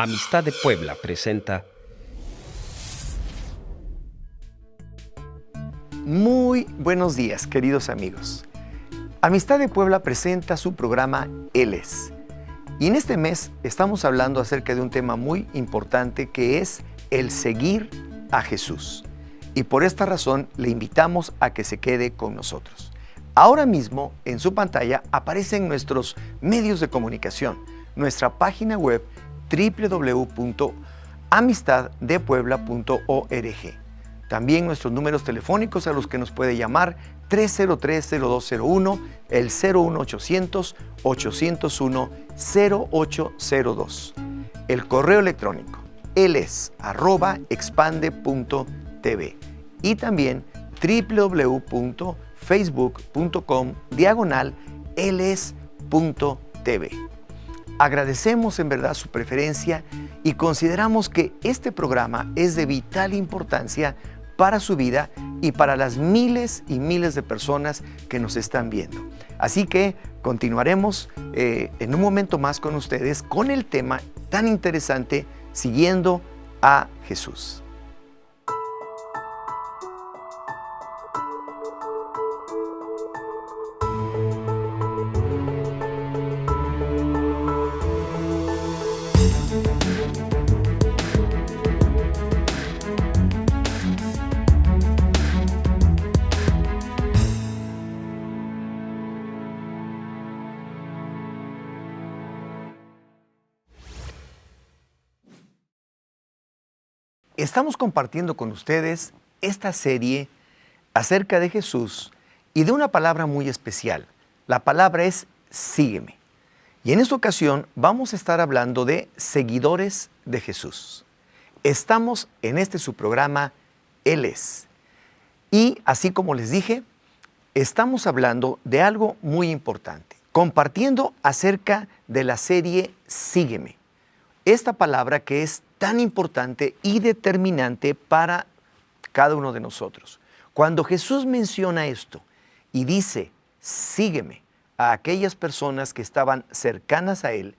Amistad de Puebla presenta. Muy buenos días, queridos amigos. Amistad de Puebla presenta su programa Él es. Y en este mes estamos hablando acerca de un tema muy importante que es el seguir a Jesús. Y por esta razón le invitamos a que se quede con nosotros. Ahora mismo en su pantalla aparecen nuestros medios de comunicación, nuestra página web www.amistaddepuebla.org. También nuestros números telefónicos a los que nos puede llamar 303-0201, el 01800-801-0802. El correo electrónico éles@expande.tv y también www.facebook.com/éles.tv. Agradecemos en verdad su preferencia y consideramos que este programa es de vital importancia para su vida y para las miles y miles de personas que nos están viendo. Así que continuaremos en un momento más con ustedes con el tema tan interesante, siguiendo a Jesús. Estamos compartiendo con ustedes esta serie acerca de Jesús y de una palabra muy especial. La palabra es sígueme. Y en esta ocasión vamos a estar hablando de seguidores de Jesús. Estamos en su programa Él es. Y así como les dije, estamos hablando de algo muy importante, compartiendo acerca de la serie Sígueme. Esta palabra que es tan importante y determinante para cada uno de nosotros. Cuando Jesús menciona esto y dice, sígueme a aquellas personas que estaban cercanas a Él,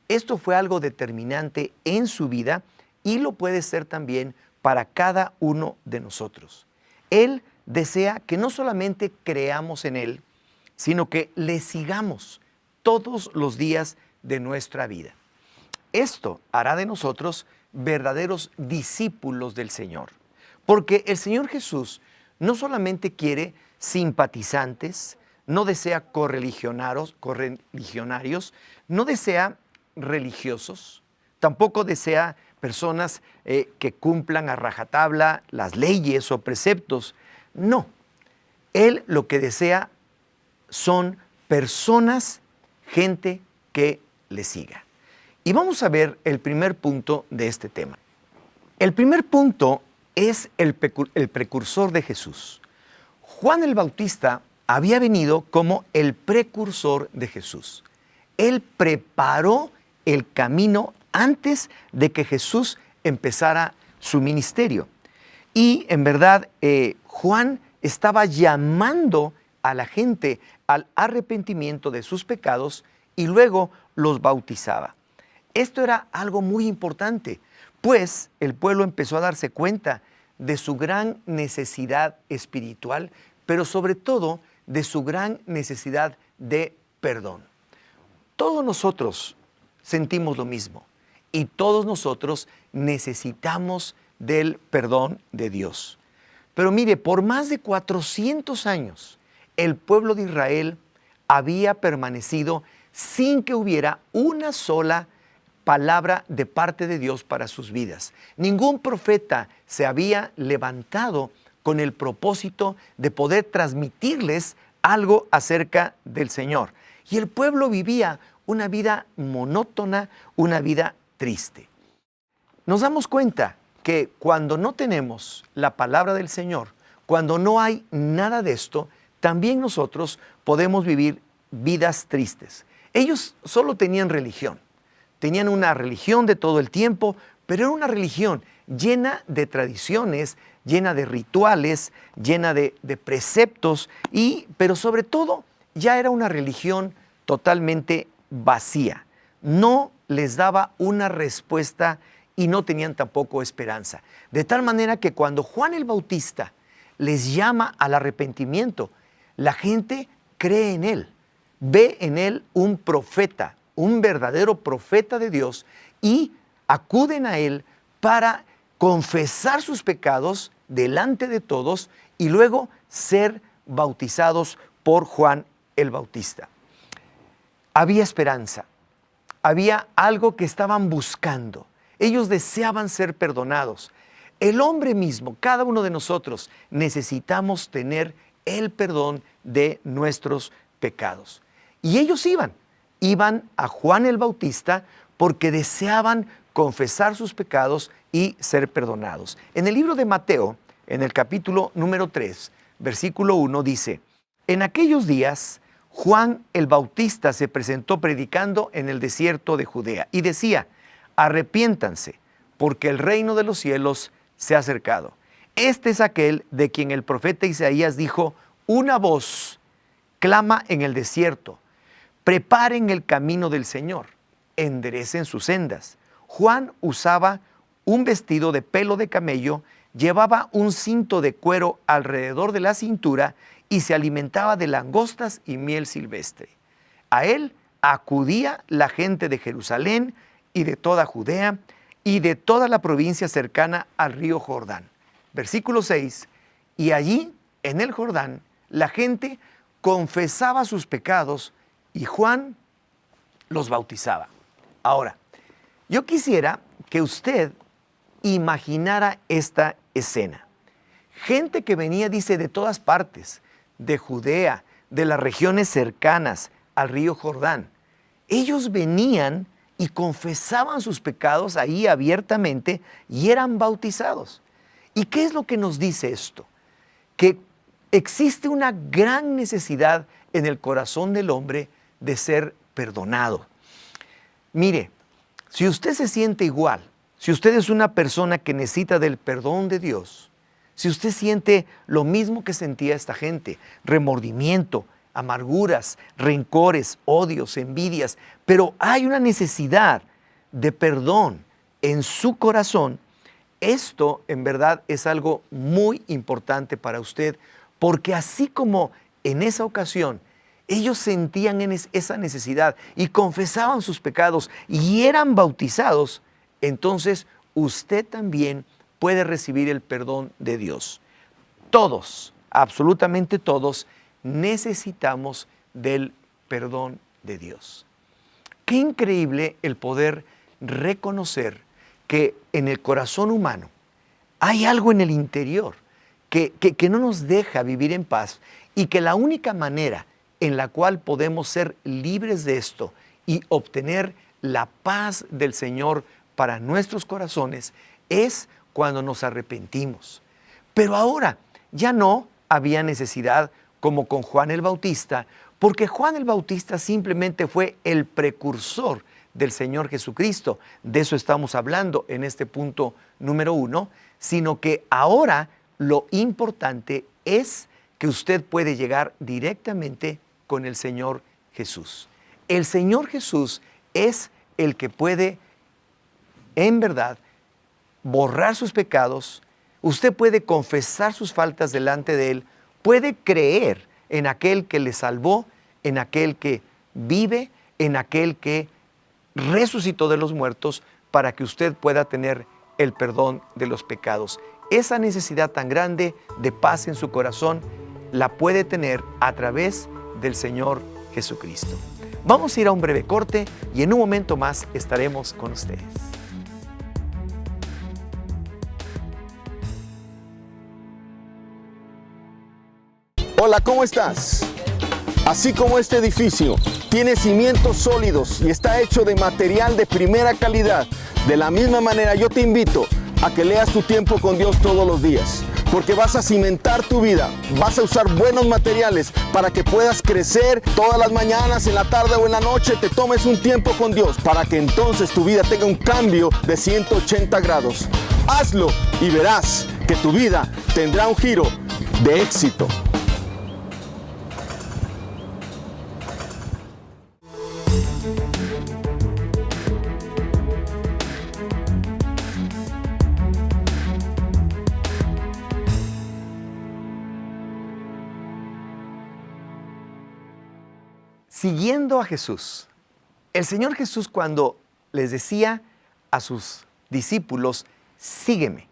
esto fue algo determinante en su vida y lo puede ser también para cada uno de nosotros. Él desea que no solamente creamos en Él, sino que le sigamos todos los días de nuestra vida. Esto hará de nosotros verdaderos discípulos del Señor, porque el Señor Jesús no solamente quiere simpatizantes, no desea correligionarios, no desea religiosos, tampoco desea personas que cumplan a rajatabla las leyes o preceptos. No, Él lo que desea son personas, gente que le siga. Y vamos a ver el primer punto de este tema. El primer punto es el precursor de Jesús. Juan el Bautista había venido como el precursor de Jesús. Él preparó el camino antes de que Jesús empezara su ministerio. Y en verdad, Juan estaba llamando a la gente al arrepentimiento de sus pecados y luego los bautizaba. Esto era algo muy importante, pues el pueblo empezó a darse cuenta de su gran necesidad espiritual, pero sobre todo de su gran necesidad de perdón. Todos nosotros sentimos lo mismo y todos nosotros necesitamos del perdón de Dios. Pero mire, por más de 400 años, el pueblo de Israel había permanecido sin que hubiera una sola palabra de parte de Dios para sus vidas. Ningún profeta se había levantado con el propósito de poder transmitirles algo acerca del Señor. Y el pueblo vivía una vida monótona, una vida triste. Nos damos cuenta que cuando no tenemos la palabra del Señor, cuando no hay nada de esto, también nosotros podemos vivir vidas tristes. Ellos solo tenían religión. Tenían una religión de todo el tiempo, pero era una religión llena de tradiciones, llena de rituales, llena de preceptos, pero sobre todo ya era una religión totalmente vacía. No les daba una respuesta y no tenían tampoco esperanza. De tal manera que cuando Juan el Bautista les llama al arrepentimiento, la gente cree en él, ve en él un profeta, un verdadero profeta de Dios, y acuden a él para confesar sus pecados delante de todos y luego ser bautizados por Juan el Bautista. Había esperanza, había algo que estaban buscando. Ellos deseaban ser perdonados. El hombre mismo, cada uno de nosotros, necesitamos tener el perdón de nuestros pecados. Y ellos iban a Juan el Bautista porque deseaban confesar sus pecados y ser perdonados. En el libro de Mateo, en el capítulo número 3, versículo 1, dice: en aquellos días, Juan el Bautista se presentó predicando en el desierto de Judea y decía: arrepiéntanse, porque el reino de los cielos se ha acercado. Este es aquel de quien el profeta Isaías dijo: una voz clama en el desierto, preparen el camino del Señor, enderecen sus sendas. Juan usaba un vestido de pelo de camello, llevaba un cinto de cuero alrededor de la cintura y se alimentaba de langostas y miel silvestre. A él acudía la gente de Jerusalén y de toda Judea y de toda la provincia cercana al río Jordán. Versículo 6, y allí, en el Jordán, la gente confesaba sus pecados y Juan los bautizaba. Ahora, yo quisiera que usted imaginara esta escena. Gente que venía, dice, de todas partes, de Judea, de las regiones cercanas al río Jordán. Ellos venían y confesaban sus pecados ahí abiertamente y eran bautizados. ¿Y qué es lo que nos dice esto? Que existe una gran necesidad en el corazón del hombre de ser perdonado. Mire, si usted se siente igual, si usted es una persona que necesita del perdón de Dios, si usted siente lo mismo que sentía esta gente, remordimiento, amarguras, rencores, odios, envidias, pero hay una necesidad de perdón en su corazón, esto en verdad es algo muy importante para usted, porque así como en esa ocasión ellos sentían esa necesidad y confesaban sus pecados y eran bautizados, entonces usted también puede recibir el perdón de Dios. Todos, absolutamente todos, necesitamos del perdón de Dios. Qué increíble el poder reconocer que en el corazón humano hay algo en el interior que no nos deja vivir en paz y que la única manera en la cual podemos ser libres de esto y obtener la paz del Señor para nuestros corazones es cuando nos arrepentimos. Pero ahora ya no había necesidad como con Juan el Bautista, porque Juan el Bautista simplemente fue el precursor del Señor Jesucristo. De eso estamos hablando en este punto número 1, sino que ahora lo importante es que usted puede llegar directamente con el Señor Jesús. El Señor Jesús es el que puede, en verdad, borrar sus pecados. Usted puede confesar sus faltas delante de Él, puede creer en aquel que le salvó, en aquel que vive, en aquel que resucitó de los muertos, para que usted pueda tener el perdón de los pecados. Esa necesidad tan grande de paz en su corazón la puede tener a través del Señor Jesucristo. Vamos a ir a un breve corte y en un momento más estaremos con ustedes. Hola, ¿cómo estás? Así como este edificio tiene cimientos sólidos y está hecho de material de primera calidad, de la misma manera yo te invito a que leas tu tiempo con Dios todos los días, porque vas a cimentar tu vida, vas a usar buenos materiales para que puedas crecer todas las mañanas, en la tarde o en la noche, te tomes un tiempo con Dios para que entonces tu vida tenga un cambio de 180 grados. Hazlo y verás que tu vida tendrá un giro de éxito. siguiendo a Jesús. El Señor Jesús, cuando les decía a sus discípulos, sígueme.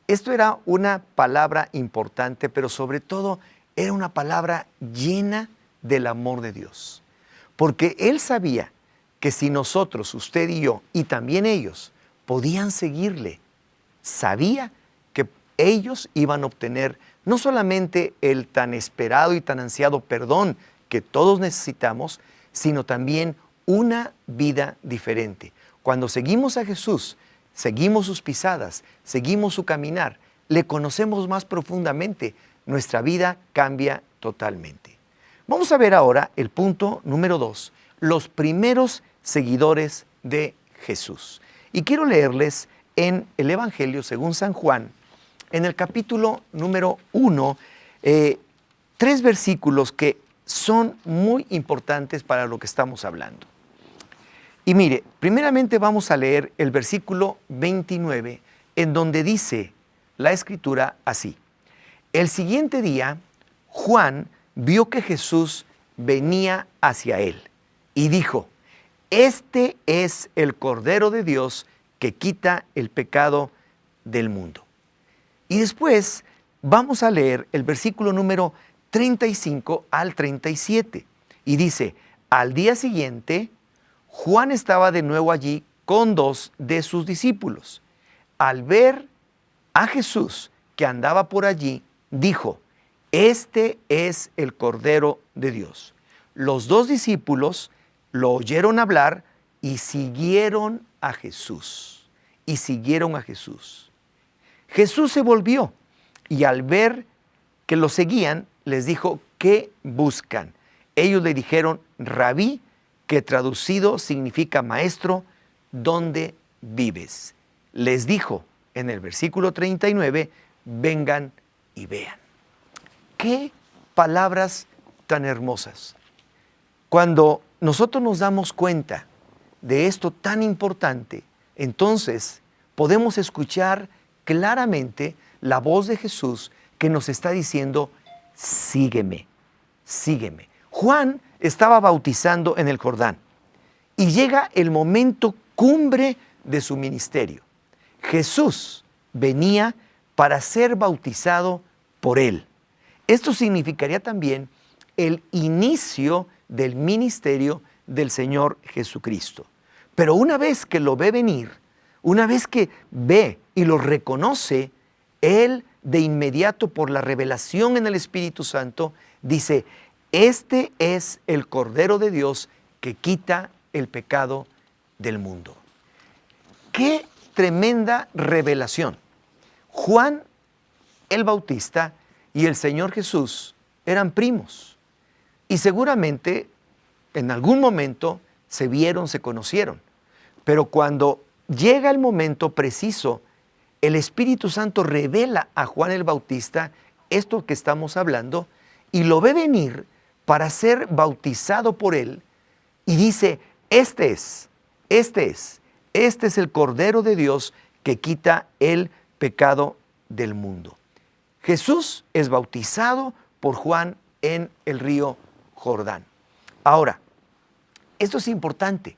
Esto era una palabra importante, pero sobre todo era una palabra llena del amor de Dios. Porque Él sabía que si nosotros, usted y yo, y también ellos, podían seguirle, sabía que ellos iban a obtener no solamente el tan esperado y tan ansiado perdón que todos necesitamos, sino también una vida diferente. Cuando seguimos a Jesús, seguimos sus pisadas, seguimos su caminar, le conocemos más profundamente, nuestra vida cambia totalmente. Vamos a ver ahora el punto número 2, los primeros seguidores de Jesús. Y quiero leerles en el Evangelio según San Juan, en el capítulo número 1, 3 versículos que son muy importantes para lo que estamos hablando. Y mire, primeramente vamos a leer el versículo 29, en donde dice la Escritura así: el siguiente día, Juan vio que Jesús venía hacia él y dijo: este es el Cordero de Dios que quita el pecado del mundo. Y después vamos a leer el versículo número 35 al 37. Y dice: al día siguiente, Juan estaba de nuevo allí con 2 de sus discípulos. Al ver a Jesús que andaba por allí, dijo: este es el Cordero de Dios. Los 2 discípulos lo oyeron hablar y siguieron a Jesús. Y siguieron a Jesús. Jesús se volvió y al ver que lo seguían, les dijo: ¿qué buscan? Ellos le dijeron: Rabí, que traducido significa maestro, ¿dónde vives? Les dijo en el versículo 39, vengan y vean. ¡Qué palabras tan hermosas! Cuando nosotros nos damos cuenta de esto tan importante, entonces podemos escuchar claramente la voz de Jesús que nos está diciendo: sígueme, sígueme. Juan estaba bautizando en el Jordán y llega el momento cumbre de su ministerio. Jesús venía para ser bautizado por él. Esto significaría también el inicio del ministerio del Señor Jesucristo. Pero una vez que lo ve venir, una vez que ve y lo reconoce, él de inmediato, por la revelación en el Espíritu Santo, dice: este es el Cordero de Dios que quita el pecado del mundo. ¡Qué tremenda revelación! Juan el Bautista y el Señor Jesús eran primos y seguramente en algún momento se vieron, se conocieron. Pero cuando llega el momento preciso, el Espíritu Santo revela a Juan el Bautista esto que estamos hablando y lo ve venir para ser bautizado por él y dice: este es el Cordero de Dios que quita el pecado del mundo. Jesús es bautizado por Juan en el río Jordán. Ahora, esto es importante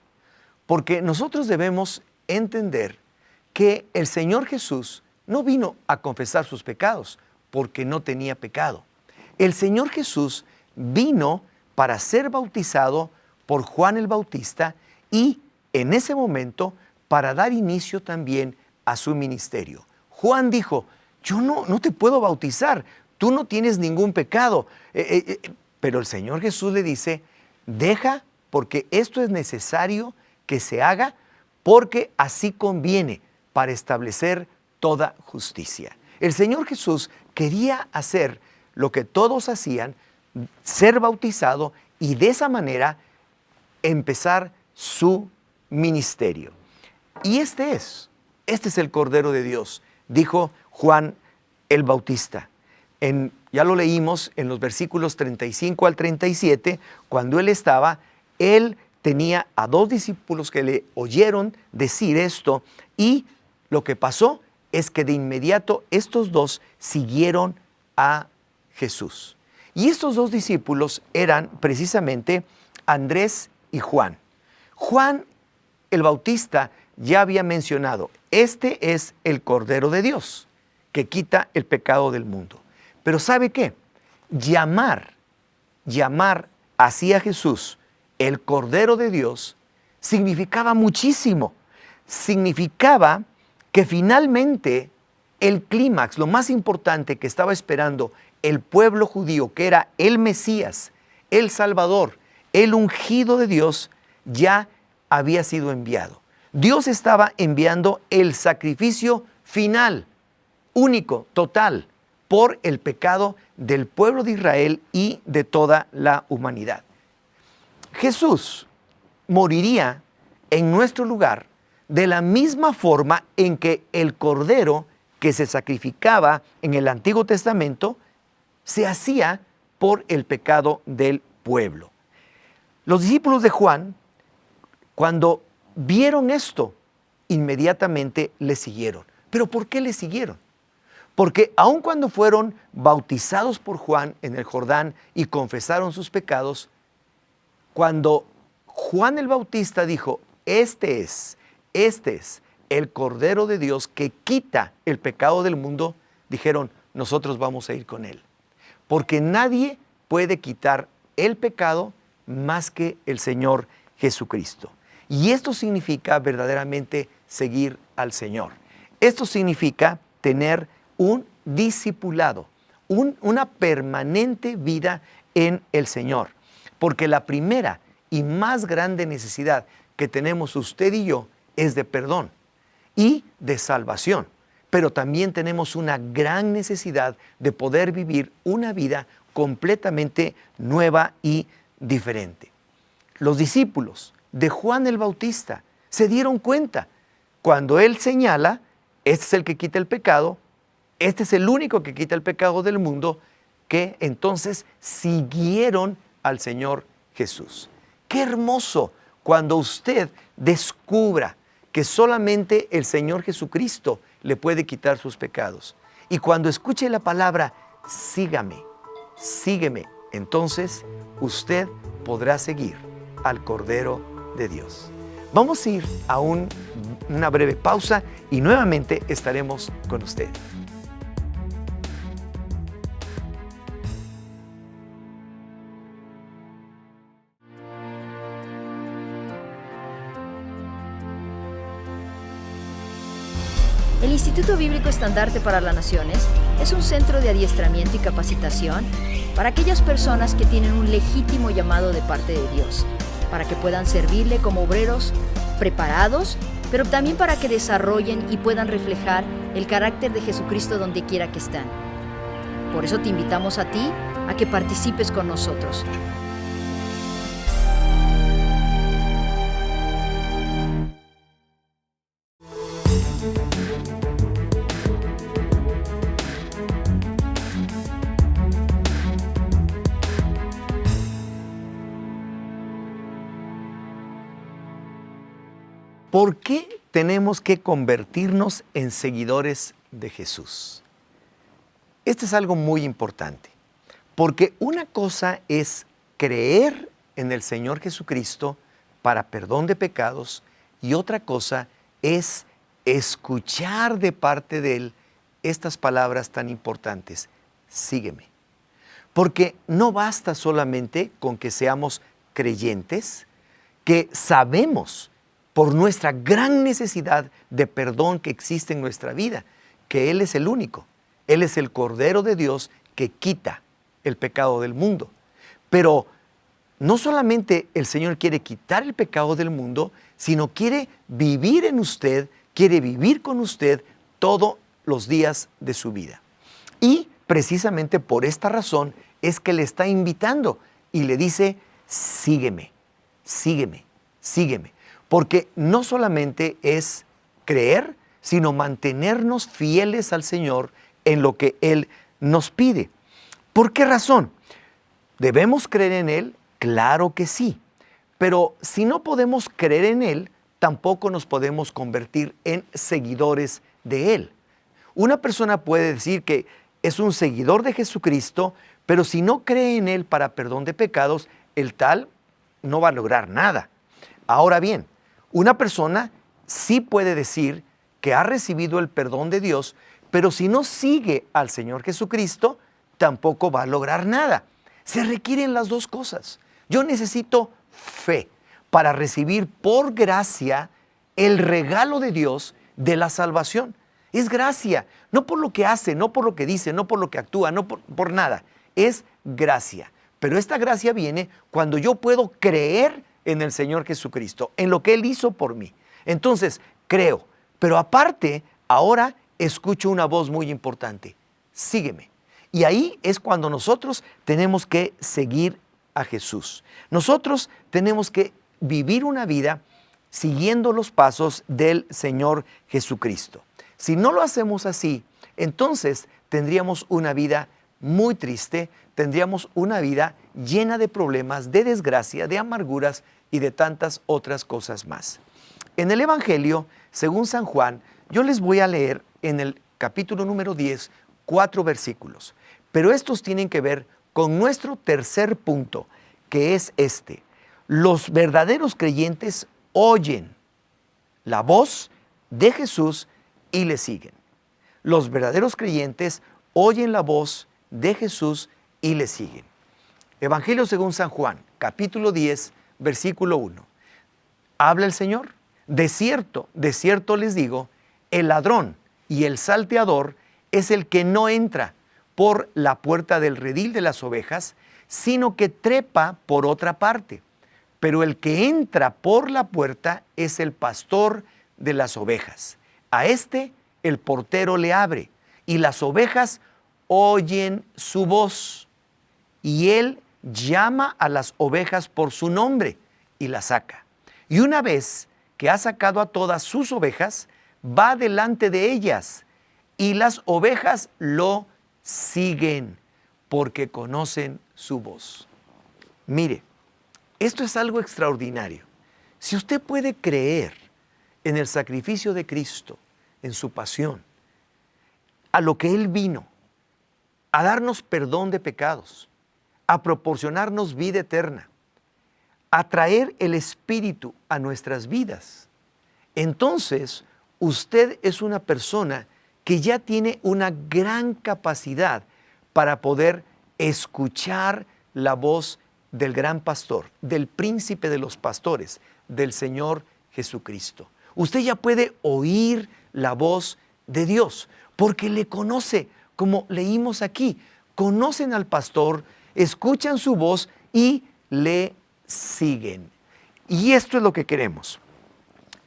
porque nosotros debemos entender que el Señor Jesús no vino a confesar sus pecados porque no tenía pecado. El Señor Jesús vino para ser bautizado por Juan el Bautista y en ese momento para dar inicio también a su ministerio. Juan dijo: yo no te puedo bautizar, tú no tienes ningún pecado. Pero el Señor Jesús le dice: deja, porque esto es necesario que se haga, porque así conviene para establecer toda justicia. El Señor Jesús quería hacer lo que todos hacían, ser bautizado y de esa manera empezar su ministerio. Y este es el Cordero de Dios, dijo Juan el Bautista. Ya lo leímos en los versículos 35 al 37, cuando él tenía a 2 discípulos que le oyeron decir esto y lo que pasó es que de inmediato estos 2 siguieron a Jesús. Y estos 2 discípulos eran precisamente Andrés y Juan. Juan el Bautista ya había mencionado, este es el Cordero de Dios que quita el pecado del mundo. Pero ¿sabe qué? Llamar así a Jesús, el Cordero de Dios, significaba muchísimo. Significaba que finalmente el clímax, lo más importante que estaba esperando el pueblo judío, que era el Mesías, el Salvador, el ungido de Dios, ya había sido enviado. Dios estaba enviando el sacrificio final, único, total, por el pecado del pueblo de Israel y de toda la humanidad. Jesús moriría en nuestro lugar de la misma forma en que el cordero que se sacrificaba en el Antiguo Testamento se hacía por el pecado del pueblo. Los discípulos de Juan, cuando vieron esto, inmediatamente le siguieron. ¿Pero por qué le siguieron? Porque aun cuando fueron bautizados por Juan en el Jordán y confesaron sus pecados, cuando Juan el Bautista dijo, este es el Cordero de Dios que quita el pecado del mundo, dijeron, nosotros vamos a ir con él. Porque nadie puede quitar el pecado más que el Señor Jesucristo. Y esto significa verdaderamente seguir al Señor. Esto significa tener un discipulado, una permanente vida en el Señor. Porque la primera y más grande necesidad que tenemos usted y yo es de perdón y de salvación. Pero también tenemos una gran necesidad de poder vivir una vida completamente nueva y diferente. Los discípulos de Juan el Bautista se dieron cuenta cuando él señala, este es el que quita el pecado, este es el único que quita el pecado del mundo, que entonces siguieron al Señor Jesús. Qué hermoso cuando usted descubra que solamente el Señor Jesucristo le puede quitar sus pecados. Y cuando escuche la palabra, sígame, sígueme, entonces usted podrá seguir al Cordero de Dios. Vamos a ir a una breve pausa y nuevamente estaremos con usted. El Instituto Bíblico Estandarte para las Naciones es un centro de adiestramiento y capacitación para aquellas personas que tienen un legítimo llamado de parte de Dios, para que puedan servirle como obreros preparados, pero también para que desarrollen y puedan reflejar el carácter de Jesucristo donde quiera que están. Por eso te invitamos a ti a que participes con nosotros. ¿Por qué tenemos que convertirnos en seguidores de Jesús? Esto es algo muy importante, porque una cosa es creer en el Señor Jesucristo para perdón de pecados y otra cosa es escuchar de parte de Él estas palabras tan importantes, sígueme. Porque no basta solamente con que seamos creyentes, que sabemos por nuestra gran necesidad de perdón que existe en nuestra vida, que Él es el único. Él es el Cordero de Dios que quita el pecado del mundo. Pero no solamente el Señor quiere quitar el pecado del mundo, sino quiere vivir en usted, quiere vivir con usted todos los días de su vida. Y precisamente por esta razón es que le está invitando y le dice, sígueme, sígueme, sígueme. Porque no solamente es creer, sino mantenernos fieles al Señor en lo que Él nos pide. ¿Por qué razón? ¿Debemos creer en Él? Claro que sí. Pero si no podemos creer en Él, tampoco nos podemos convertir en seguidores de Él. Una persona puede decir que es un seguidor de Jesucristo, pero si no cree en Él para perdón de pecados, el tal no va a lograr nada. Ahora bien, una persona sí puede decir que ha recibido el perdón de Dios, pero si no sigue al Señor Jesucristo, tampoco va a lograr nada. Se requieren las dos cosas. Yo necesito fe para recibir por gracia el regalo de Dios de la salvación. Es gracia, no por lo que hace, no por lo que dice, no por lo que actúa, no por nada. Es gracia. Pero esta gracia viene cuando yo puedo creer en el Señor Jesucristo, en lo que Él hizo por mí. Entonces, creo. Pero aparte, ahora escucho una voz muy importante. Sígueme. Y ahí es cuando nosotros tenemos que seguir a Jesús. Nosotros tenemos que vivir una vida siguiendo los pasos del Señor Jesucristo. Si no lo hacemos así, entonces tendríamos una vida muy triste, tendríamos una vida llena de problemas, de desgracia, de amarguras y de tantas otras cosas más. En el Evangelio, según San Juan, yo les voy a leer en el capítulo número 10, 4 versículos. Pero estos tienen que ver con nuestro tercer punto, que es este. Los verdaderos creyentes oyen la voz de Jesús y le siguen. Los verdaderos creyentes oyen la voz de Jesús y le siguen. Evangelio según San Juan, capítulo 10, versículo 1. Habla el Señor. De cierto les digo, el ladrón y el salteador es el que no entra por la puerta del redil de las ovejas, sino que trepa por otra parte. Pero el que entra por la puerta es el pastor de las ovejas. A este el portero le abre, y las ovejas oyen su voz. Y él llama a las ovejas por su nombre y las saca. Y una vez que ha sacado a todas sus ovejas, va delante de ellas, y las ovejas lo siguen, porque conocen su voz. Mire, esto es algo extraordinario. Si usted puede creer en el sacrificio de Cristo, en su pasión, a lo que Él vino, a darnos perdón de pecados, a proporcionarnos vida eterna, a traer el Espíritu a nuestras vidas, entonces usted es una persona que ya tiene una gran capacidad para poder escuchar la voz del gran pastor, del príncipe de los pastores, del Señor Jesucristo. Usted ya puede oír la voz de Dios porque le conoce, como leímos aquí. Conocen al pastor, escuchan su voz y le siguen. Y esto es lo que queremos.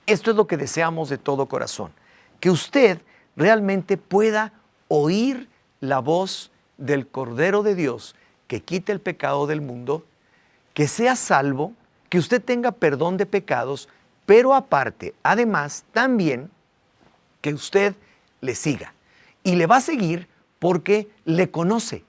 Esto es lo que deseamos de todo corazón. Que usted realmente pueda oír la voz del Cordero de Dios que quita el pecado del mundo, que sea salvo, que usted tenga perdón de pecados, pero aparte, además, también que usted le siga. Y le va a seguir porque le conoce.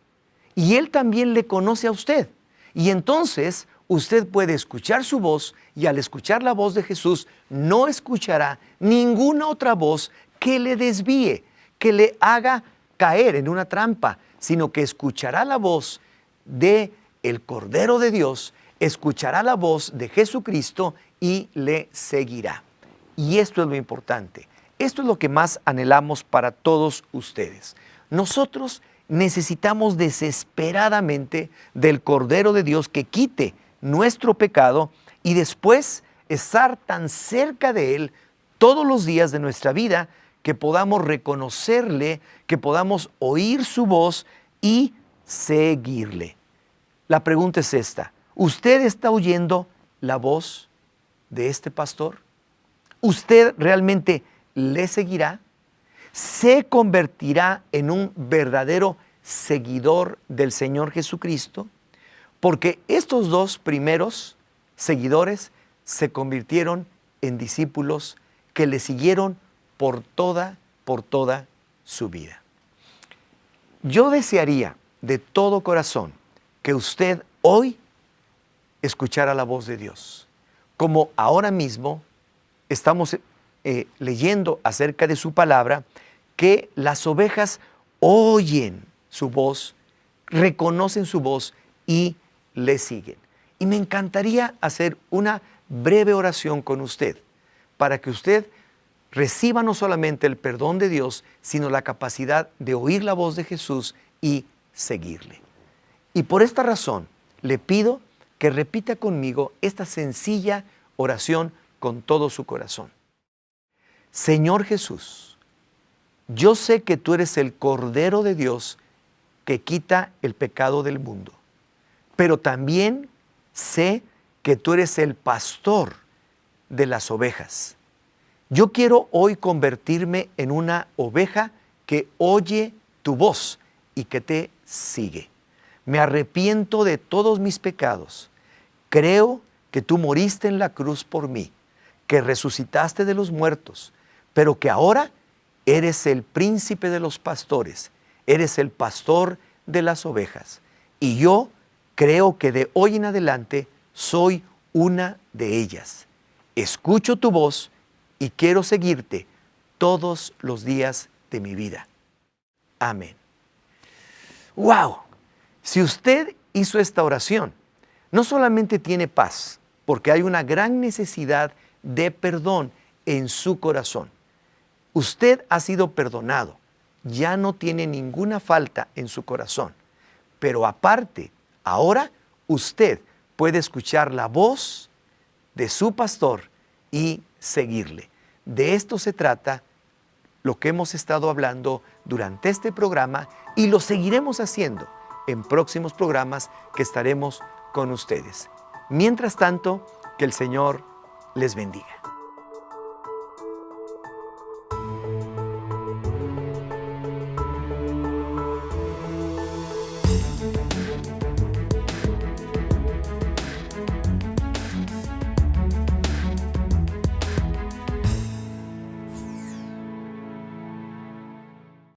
Y Él también le conoce a usted. Y entonces usted puede escuchar su voz, y al escuchar la voz de Jesús, no escuchará ninguna otra voz que le desvíe, que le haga caer en una trampa, sino que escuchará la voz de el Cordero de Dios, escuchará la voz de Jesucristo y le seguirá. Y esto es lo importante. Esto es lo que más anhelamos para todos ustedes. Nosotros necesitamos desesperadamente del Cordero de Dios que quite nuestro pecado y después estar tan cerca de Él todos los días de nuestra vida que podamos reconocerle, que podamos oír su voz y seguirle. La pregunta es esta: ¿usted está oyendo la voz de este pastor? ¿Usted realmente le seguirá? ¿Se convertirá en un verdadero seguidor del Señor Jesucristo? Porque estos dos primeros seguidores se convirtieron en discípulos que le siguieron por toda su vida. Yo desearía de todo corazón que usted hoy escuchara la voz de Dios, como ahora mismo estamos leyendo acerca de su palabra, que las ovejas oyen su voz, reconocen su voz y le siguen. Y me encantaría hacer una breve oración con usted para que usted reciba no solamente el perdón de Dios, sino la capacidad de oír la voz de Jesús y seguirle. Y por esta razón le pido que repita conmigo esta sencilla oración con todo su corazón. Señor Jesús, yo sé que tú eres el Cordero de Dios que quita el pecado del mundo, pero también sé que tú eres el pastor de las ovejas. Yo quiero hoy convertirme en una oveja que oye tu voz y que te sigue. Me arrepiento de todos mis pecados. Creo que tú moriste en la cruz por mí, que resucitaste de los muertos, pero que ahora eres el príncipe de los pastores, eres el pastor de las ovejas. Y yo creo que de hoy en adelante soy una de ellas. Escucho tu voz y quiero seguirte todos los días de mi vida. Amén. ¡Wow! Si usted hizo esta oración, no solamente tiene paz, porque hay una gran necesidad de perdón en su corazón. Usted ha sido perdonado, ya no tiene ninguna falta en su corazón. Pero aparte, ahora usted puede escuchar la voz de su pastor y seguirle. De esto se trata lo que hemos estado hablando durante este programa y lo seguiremos haciendo en próximos programas que estaremos con ustedes. Mientras tanto, que el Señor les bendiga.